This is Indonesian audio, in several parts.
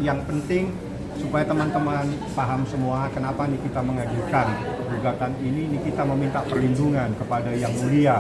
yang penting supaya teman-teman paham semua kenapa nih kita mengajukan gugatan ini kita meminta perlindungan kepada Yang Mulia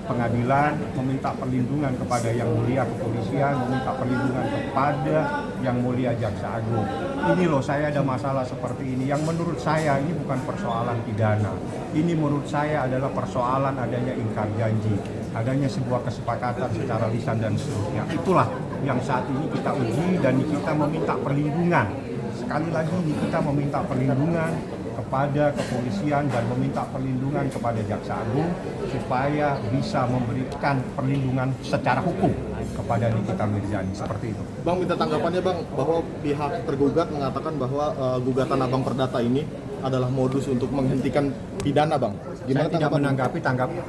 Pengadilan, meminta perlindungan kepada Yang Mulia Kepolisian, meminta perlindungan kepada Yang Mulia Jaksa Agung. Ini loh, saya ada masalah seperti ini yang menurut saya ini bukan persoalan pidana. Ini menurut saya adalah persoalan adanya ingkar janji, adanya sebuah kesepakatan secara lisan dan seterusnya. Itulah yang saat ini kita uji dan kita meminta perlindungan. Sekali lagi kita meminta perlindungan kepada kepolisian dan meminta perlindungan kepada Jaksa Agung supaya bisa memberikan perlindungan secara hukum kepada Nikita Mirzani, seperti itu. Bang, minta tanggapannya Bang, bahwa pihak tergugat mengatakan bahwa gugatan Abang Perdata ini adalah modus untuk menghentikan pidana Bang. Saya tidak menanggapi,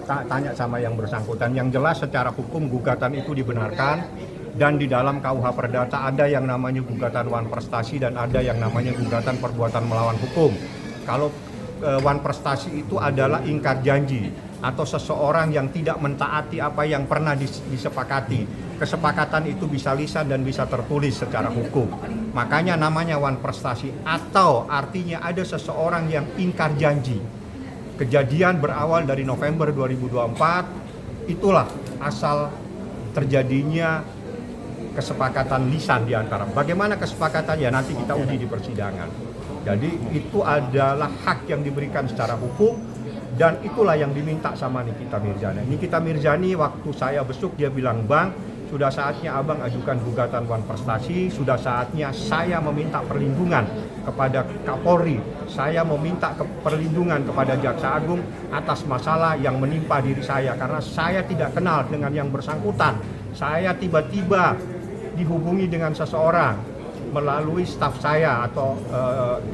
tanya sama yang bersangkutan. Yang jelas secara hukum gugatan itu dibenarkan dan di dalam KUH Perdata ada yang namanya gugatan wan prestasi dan ada yang namanya gugatan perbuatan melawan hukum. Kalau wan prestasi itu adalah ingkar janji atau seseorang yang tidak mentaati apa yang pernah disepakati. Kesepakatan itu bisa lisan dan bisa tertulis secara hukum. Makanya namanya wan prestasi, atau artinya ada seseorang yang ingkar janji. Kejadian berawal dari November 2024, itulah asal terjadinya kesepakatan lisan di antara. Bagaimana kesepakatannya nanti kita uji di persidangan. Jadi itu adalah hak yang diberikan secara hukum dan itulah yang diminta sama Nikita Mirzani. Nikita Mirzani waktu saya besuk dia bilang, "Bang, sudah saatnya Abang ajukan gugatan wan prestasi, sudah saatnya saya meminta perlindungan kepada Kapolri, saya meminta perlindungan kepada Jaksa Agung atas masalah yang menimpa diri saya karena saya tidak kenal dengan yang bersangkutan. Saya tiba-tiba dihubungi dengan seseorang melalui staf saya atau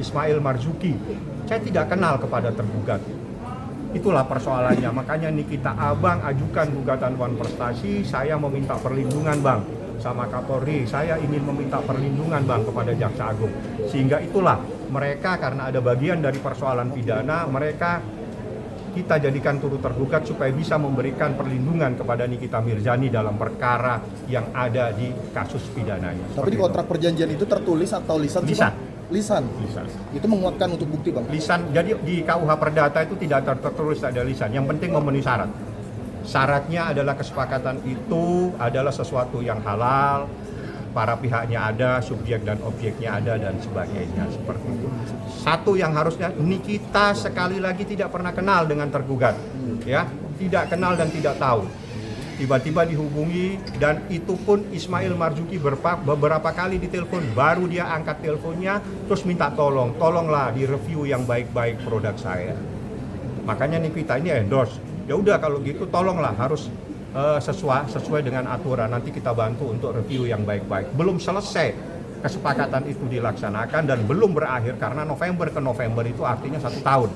Ismail Marzuki. Saya tidak kenal kepada tergugat. Itulah persoalannya. Makanya Nikita, Abang ajukan gugatan wan prestasi, saya meminta perlindungan Bang sama Kapolri. Saya ingin meminta perlindungan Bang kepada Jaksa Agung. Sehingga itulah mereka, karena ada bagian dari persoalan pidana, mereka kita jadikan turut tergugat supaya bisa memberikan perlindungan kepada Nikita Mirzani dalam perkara yang ada di kasus pidananya. Tapi di kontrak perjanjian itu tertulis atau lisan? Lisan. Lisan. Itu menguatkan untuk bukti Bang? Lisan. Jadi di KUH Perdata itu tidak tertulis ada lisan. Yang penting memenuhi syarat. Syaratnya adalah kesepakatan itu adalah sesuatu yang halal, para pihaknya ada, subjek dan objeknya ada dan sebagainya, seperti itu. Satu yang harusnya Nikita sekali lagi tidak pernah kenal dengan tergugat, ya, tidak kenal dan tidak tahu. Tiba-tiba dihubungi dan itu pun Ismail Marzuki beberapa kali ditelepon, baru dia angkat teleponnya terus minta tolonglah direview yang baik-baik produk saya. Makanya Nikita ini endorse. Ya udah kalau gitu tolonglah harus sesuai dengan aturan, nanti kita bantu untuk review yang baik-baik. Belum selesai kesepakatan itu dilaksanakan dan belum berakhir karena November ke November itu artinya 1 tahun.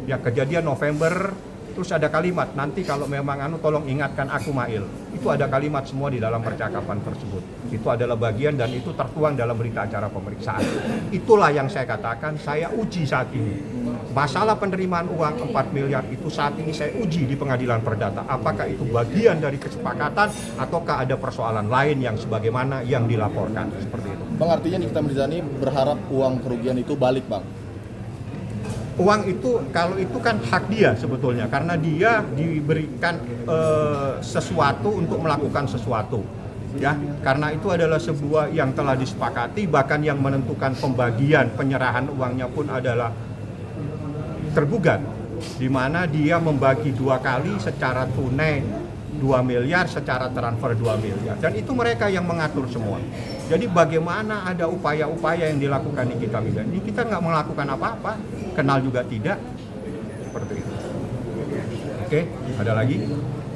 Ya kejadian November, terus ada kalimat, nanti kalau memang tolong ingatkan aku Mail. Itu ada kalimat semua di dalam percakapan tersebut. Itu adalah bagian dan itu tertuang dalam berita acara pemeriksaan. Itulah yang saya katakan saya uji saat ini. Masalah penerimaan uang 4 miliar itu saat ini saya uji di Pengadilan Perdata. Apakah itu bagian dari kesepakatan ataukah ada persoalan lain yang sebagaimana yang dilaporkan, seperti itu. Bang, artinya Nikita Mirzani berharap uang kerugian itu balik Bang? Uang itu, kalau itu kan hak dia sebetulnya, karena dia diberikan sesuatu untuk melakukan sesuatu. Ya, karena itu adalah sebuah yang telah disepakati, bahkan yang menentukan pembagian penyerahan uangnya pun adalah tergugat, di mana dia membagi 2 kali secara tunai 2 miliar, secara transfer 2 miliar. Dan itu mereka yang mengatur semua. Jadi bagaimana ada upaya-upaya yang dilakukan Nikita Mirzani? Kita nggak melakukan apa-apa, kenal juga tidak, seperti itu. Oke, ada lagi?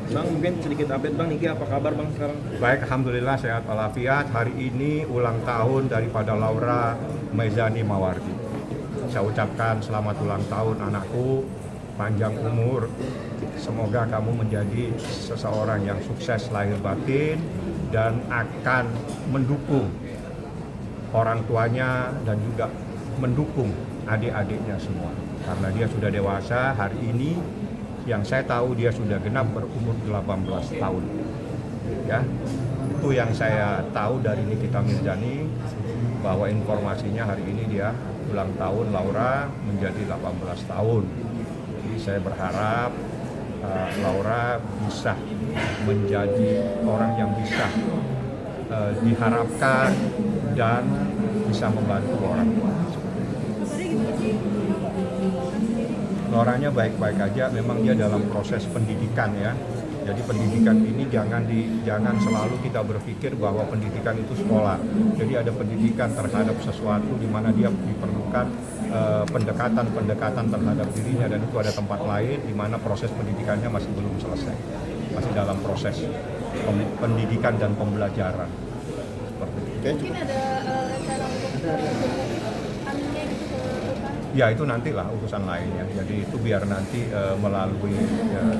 Bang, mungkin sedikit update Bang, Niki apa kabar Bang sekarang? Baik, alhamdulillah sehat walafiat. Hari ini ulang tahun daripada Laura Mirzani Mawardi. Saya ucapkan selamat ulang tahun anakku, panjang umur. Semoga kamu menjadi seseorang yang sukses lahir batin dan akan mendukung orang tuanya dan juga mendukung adik-adiknya semua. Karena dia sudah dewasa, hari ini yang saya tahu dia sudah genap berumur 18 tahun. Ya, itu yang saya tahu dari Nikita Mirzani, bahwa informasinya hari ini dia ulang tahun Laura menjadi 18 tahun. Jadi saya berharap Laura bisa menjadi orang yang bisa diharapkan dan bisa membantu orang tua. Lauranya baik-baik aja, memang dia dalam proses pendidikan ya. Jadi pendidikan ini jangan selalu kita berpikir bahwa pendidikan itu sekolah. Jadi ada pendidikan terhadap sesuatu di mana dia diperlukan pendekatan terhadap dirinya, dan itu ada tempat lain di mana proses pendidikannya masih belum selesai. Masih dalam proses pendidikan dan pembelajaran. Seperti itu. Oke. Mungkin ada cara untuk aminnya gitu ke depan. Ya itu nantilah urusan lainnya. Jadi itu biar nanti melalui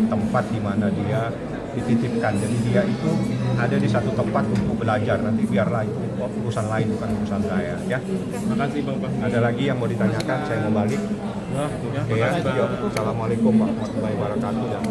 tempat di mana dia dititipkan. Jadi dia itu ada di satu tempat untuk belajar. Nanti biarlah itu urusan lain, bukan urusan saya. Ya. Makasih Bang Fahmi. Ada lagi yang mau ditanyakan? Saya mau balik. Wah, ya, Oke ya. makasih Bang. Assalamualaikum warahmatullahi wabarakatuh. Ya.